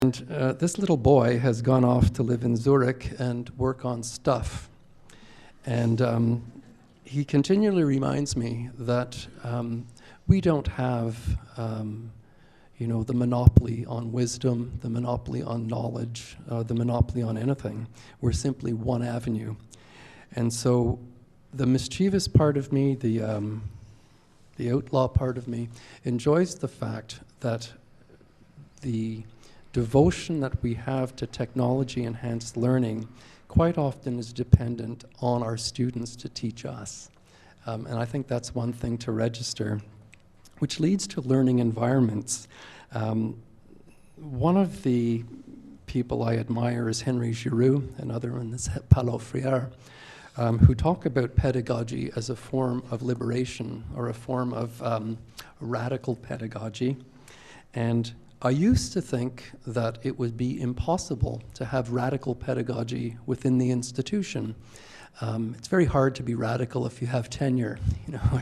And this little boy has gone off to live in Zurich and work on stuff. And he continually reminds me that we don't have, the monopoly on wisdom, the monopoly on knowledge, the monopoly on anything. We're simply one avenue. And so the mischievous part of me, the outlaw part of me, enjoys the fact that the devotion that we have to technology-enhanced learning quite often is dependent on our students to teach us. And I think that's one thing to register, which leads to learning environments. One of the people I admire is Henry Giroux, another one is Paulo Freire, who talk about pedagogy as a form of liberation or a form of radical pedagogy. And I used to think that it would be impossible to have radical pedagogy within the institution. It's very hard to be radical if you have tenure,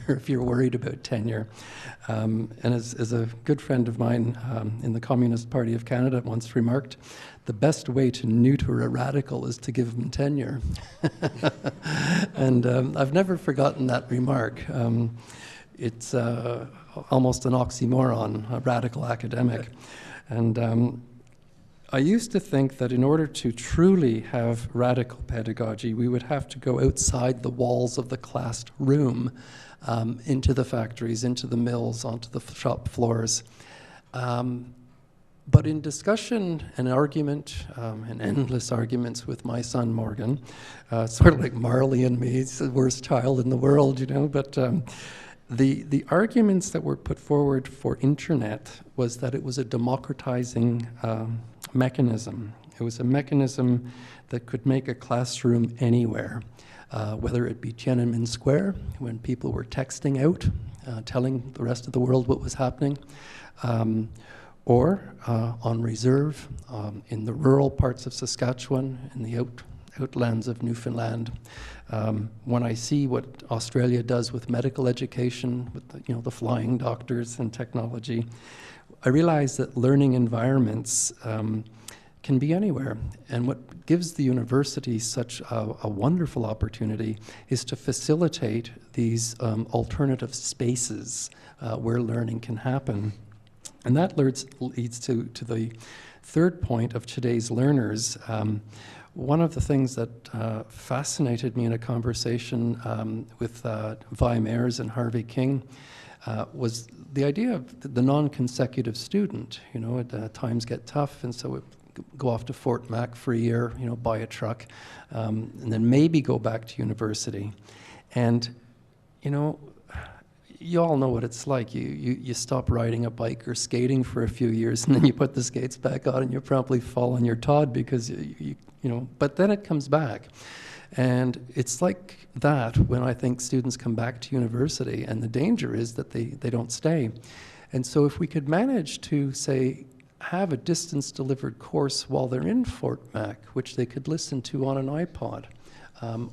or if you're worried about tenure. And as a good friend of mine in the Communist Party of Canada once remarked, the best way to neuter a radical is to give them tenure. And I've never forgotten that remark. It's almost an oxymoron, a radical academic. And I used to think that in order to truly have radical pedagogy, we would have to go outside the walls of the classroom, into the factories, into the mills, onto the shop floors. But in discussion and argument, and endless arguments with my son Morgan, sort of like Marley and me, he's the worst child in the world, but the arguments that were put forward for internet was that it was a democratizing mechanism. It was a mechanism that could make a classroom anywhere, whether it be Tiananmen Square, when people were texting out, telling the rest of the world what was happening, or on reserve, in the rural parts of Saskatchewan, in the outlands of Newfoundland. When I see what Australia does with medical education, with the flying doctors and technology, I realize that learning environments can be anywhere. And what gives the university such a wonderful opportunity is to facilitate these alternative spaces where learning can happen. And that leads to the third point of today's learners. One of the things that fascinated me in a conversation with Vi Mayers and Harvey King was the idea of the non-consecutive student. Times get tough, and so we go off to Fort Mac for a year, buy a truck, and then maybe go back to university. And, you all know what it's like. You stop riding a bike or skating for a few years, and then you put the skates back on, and you promptly fall on your Todd because but then it comes back. And it's like that when I think students come back to university, and the danger is that they don't stay. And so if we could manage to, say, have a distance-delivered course while they're in Fort Mac, which they could listen to on an iPod,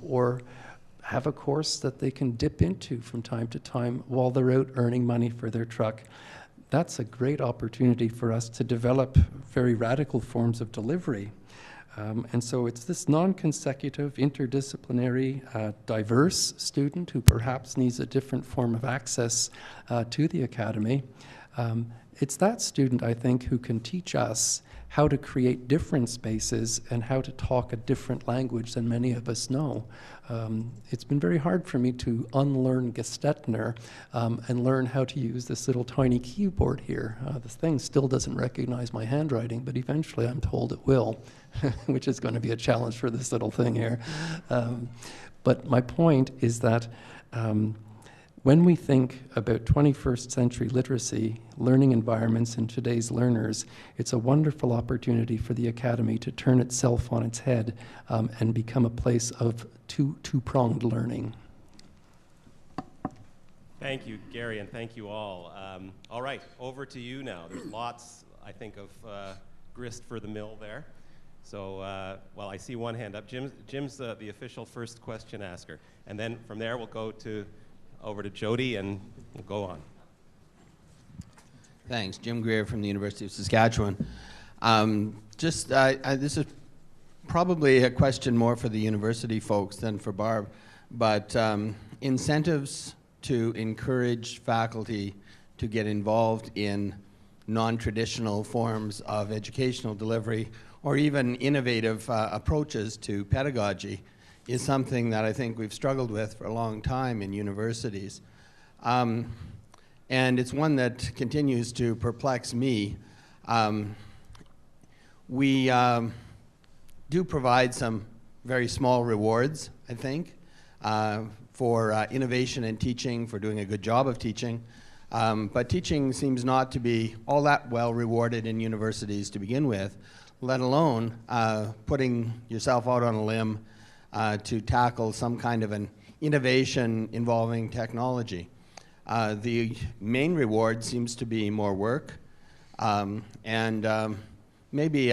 or have a course that they can dip into from time to time while they're out earning money for their truck, that's a great opportunity for us to develop very radical forms of delivery. And so it's this non-consecutive, interdisciplinary, diverse student who perhaps needs a different form of access to the academy. It's that student, I think, who can teach us how to create different spaces and how to talk a different language than many of us know. It's been very hard for me to unlearn Gestetner and learn how to use this little tiny keyboard here. This thing still doesn't recognize my handwriting, but eventually I'm told it will, which is going to be a challenge for this little thing here. But my point is that when we think about 21st century literacy, learning environments, and today's learners, it's a wonderful opportunity for the Academy to turn itself on its head and become a place of two-pronged learning. Thank you, Gary, and thank you all. All right, over to you now. There's lots, I think, of grist for the mill there. So, well, I see one hand up. Jim's the official first question asker. And then from there, we'll go over to Jody, and we'll go on. Thanks. Jim Greer from the University of Saskatchewan. This is probably a question more for the university folks than for Barb, but incentives to encourage faculty to get involved in non-traditional forms of educational delivery or even innovative approaches to pedagogy is something that I think we've struggled with for a long time in universities. And it's one that continues to perplex me. We do provide some very small rewards, I think, for innovation in teaching, for doing a good job of teaching. But teaching seems not to be all that well rewarded in universities to begin with, let alone putting yourself out on a limb to tackle some kind of an innovation involving technology. The main reward seems to be more work and maybe